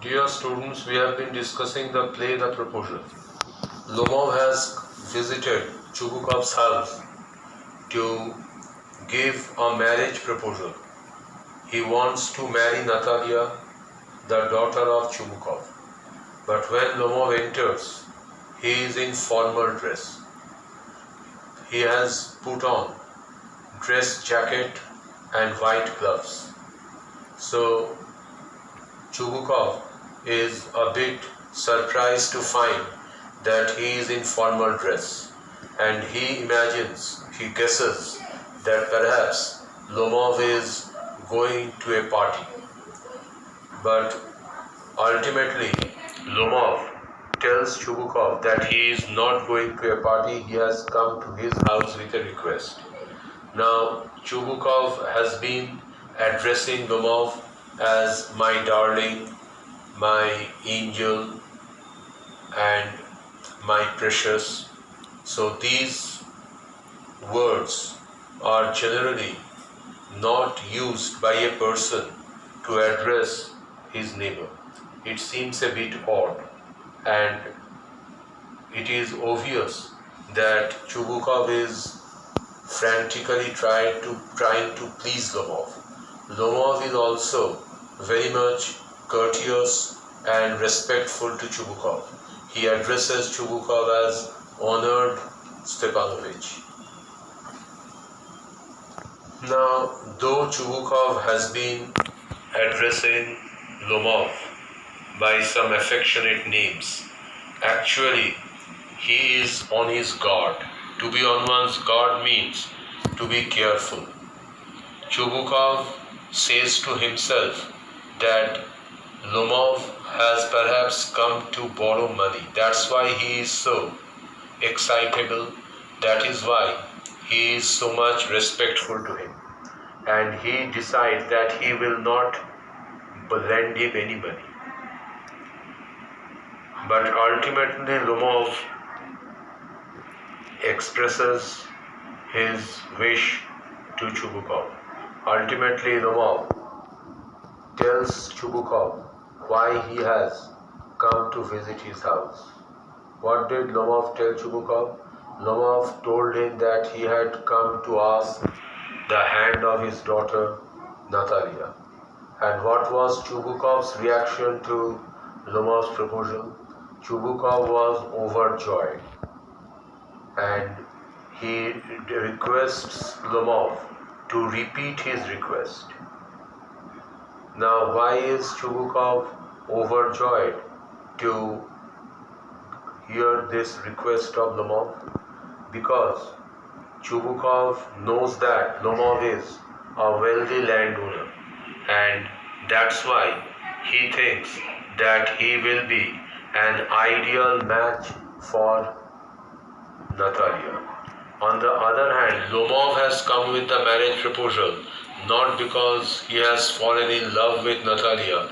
Dear students, we have been discussing the play The Proposal. Lomov has visited Chubukov's house to give a marriage proposal. He wants to marry Natalia, the daughter of Chubukov. But when Lomov enters, he is in formal dress. He has put on dress jacket and white gloves. So Chubukov is a bit surprised to find that he is in formal dress, and he guesses that perhaps Lomov is going to a party. But ultimately, Lomov tells Chubukov that he is not going to a party, he has come to his house with a request. Now, Chubukov has been addressing Lomov as my darling, my angel, and my precious. So these words are generally not used by a person to address his neighbor. It seems a bit odd, and it is obvious that Chubukov is frantically trying to please Lomov. Lomov is also very much courteous and respectful to Chubukov. He addresses Chubukov as Honored Stepanovich. Now, though Chubukov has been addressing Lomov by some affectionate names, actually he is on his guard. To be on one's guard means to be careful. Chubukov says to himself that Lomov has perhaps come to borrow money. That's why he is so excitable. That is why he is so much respectful to him. And he decides that he will not lend him any money. But ultimately Lomov expresses his wish to Chubukov. Ultimately Lomov tells Chubukov why he has come to visit his house. What did Lomov tell Chubukov? Lomov told him that he had come to ask the hand of his daughter Natalia. And what was Chubukov's reaction to Lomov's proposal? Chubukov was overjoyed, and he requests Lomov to repeat his request. Now, why is Chubukov overjoyed to hear this request of Lomov? Because Chubukov knows that Lomov is a wealthy landowner, and that's why he thinks that he will be an ideal match for Natalia. On the other hand, Lomov has come with the marriage proposal not because he has fallen in love with Natalia,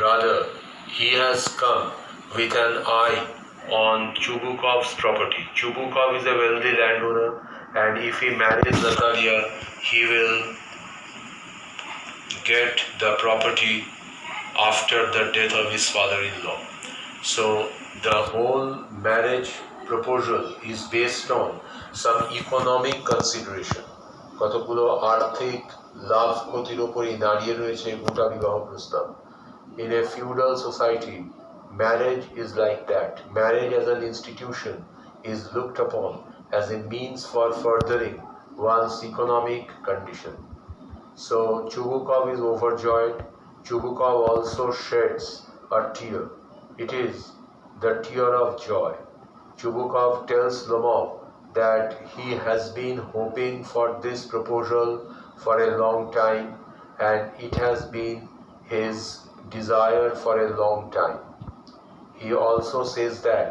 rather he has come with an eye on Chubukov's property. Chubukov is a wealthy landowner, and if he marries Natalia, he will get the property after the death of his father-in-law. So the whole marriage proposal is based on some economic consideration. কতগুলো আর্থিক লাভ ক্ষতির উপরই দাঁড়িয়ে রয়েছে গোটা বিবাহ প্রস্তাব। In a feudal society, marriage is like that. Marriage as an institution is looked upon as a means for furthering one's economic condition. So Chubukov is overjoyed. Chubukov also sheds a tear. It is the tear of joy. Chubukov tells Lomov that he has been hoping for this proposal for a long time, and it has been his desire for a long time. He also says that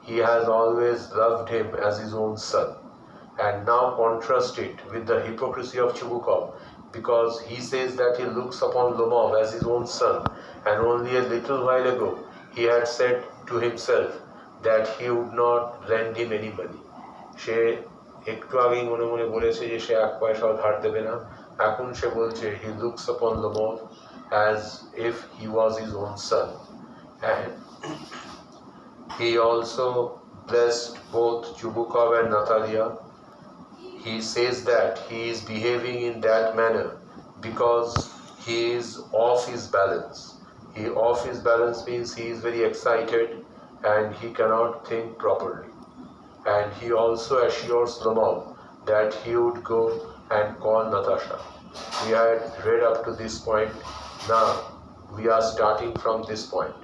he has always loved him as his own son. And now contrast it with the hypocrisy of Chubukov, because he says that he looks upon Lomov as his own son, and only a little while ago he had said to himself that he would not lend him any money. সে একটু আগেই মনে মনে বলেছে যে সে এক পয়সাও ধার দেবে না, এখন সে বলছে he looks upon Lomov as if he was his own son. and he also blessed both Chubukov and Natalia. He says that he is behaving in that manner because he is off his balance. He off his balance means he is very excited and he cannot think properly. And he also assures Lomov that he would go and call Natasha. We had read up to this point. Now we are starting from this point.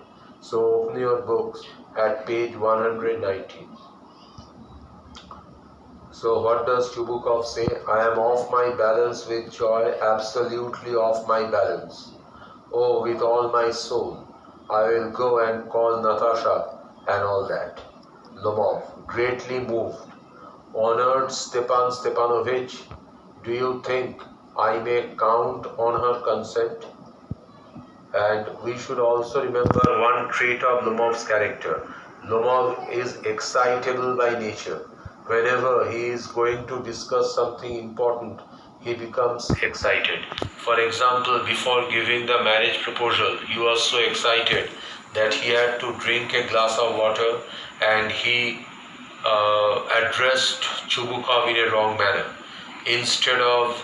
So open your books at page 119. So what does Chubukov say? I am off my balance with joy, absolutely off my balance. Oh, with all my soul, I will go and call Natasha and all that. Lomov, greatly moved. Honored Stepan Stepanovich, do you think I may count on her consent? And we should also remember one trait of Lomov's character. Lomov is excitable by nature. Whenever he is going to discuss something important, he becomes excited. For example, before giving the marriage proposal, he was so excited that he had to drink a glass of water and he addressed Chubukov in a wrong manner. Instead of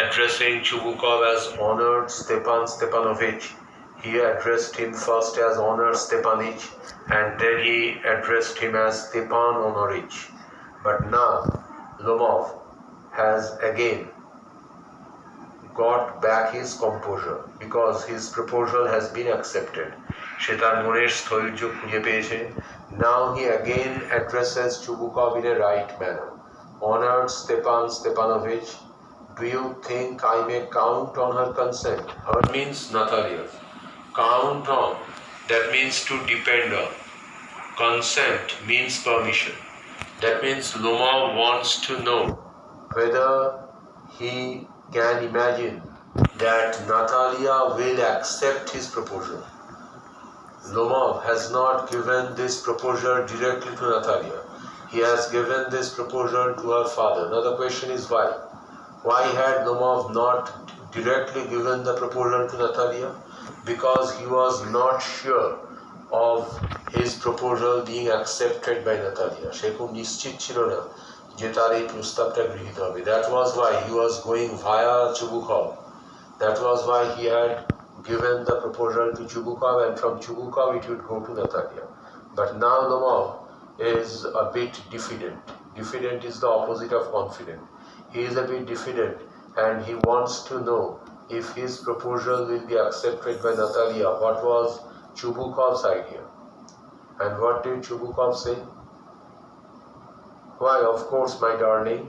addressing Chubukov as honored Stepan Stepanovich, he addressed him first as honored Stepanich and then he addressed him as Stepan Honorich. But now Lomov has again got back his composure because his proposal has been accepted. Now he again addresses Chubukov in a right manner. Honored Stepan Stepanovich, do you think I may count on her consent? Her means Natalia. Count on, that means to depend on. Consent means permission. That means Lomov wants to know whether he can imagine that Natalia will accept his proposal. Lomov has not given this proposal directly to Natalia. He has given this proposal to her father. Now the question is why? Why had Lomov not directly given the proposal to Natalia? Because he was not sure of his proposal being accepted by Natalia. সে খুব নিশ্চিত ছিল না যে তার এই প্রস্তাবটা গৃহীত হবে. That was why he was going via Chubukov. That was why he had given the proposal to Chubukov and from Chubukov it would go to Natalia. But now Lomov is a bit diffident. Diffident is the opposite of confident. He is a bit diffident and he wants to know if his proposal will be accepted by Natalia. What was Chubukov's idea? And what did Chubukov say? Why, of course, my darling,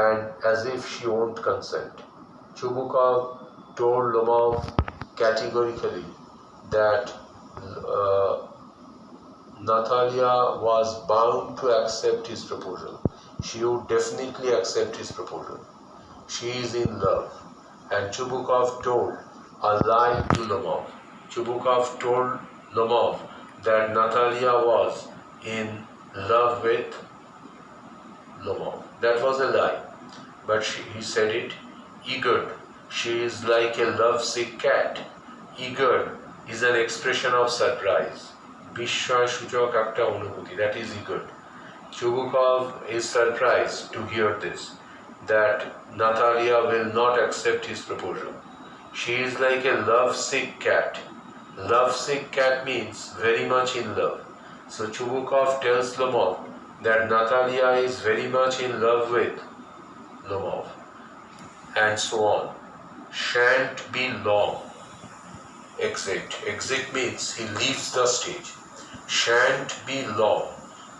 and as if she won't consent. Chubukov told Lomov categorically that Natalia was bound to accept his proposal. She would definitely accept his proposal. She is in love. And Chubukov told a lie to Lomov. Chubukov told Lomov that Natalia was in love with Lomov. That was a lie. But he said it eager. She is like a lovesick cat. Eager is an expression of surprise. Bishway Shuchok Akta Unuputi. That is eager. Chubukov is surprised to hear this, that Natalia will not accept his proposal. She is like a lovesick cat. Lovesick cat means very much in love. So Chubukov tells Lomov that Natalia is very much in love with Lomov. And so on. Shan't be long. Exit. Exit means he leaves the stage. Shan't be long.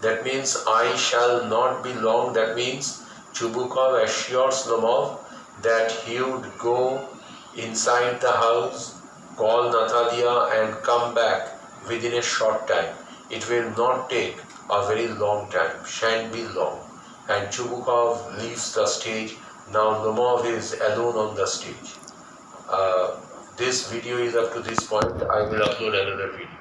That means I shall not be long. That means Chubukov assures Lomov that he would go inside the house, call Natalia and come back within a short time. It will not take a very long time. Shan't be long. And Chubukov leaves the stage. Now Lomov is alone on the stage. This video is up to this point. I will upload another video.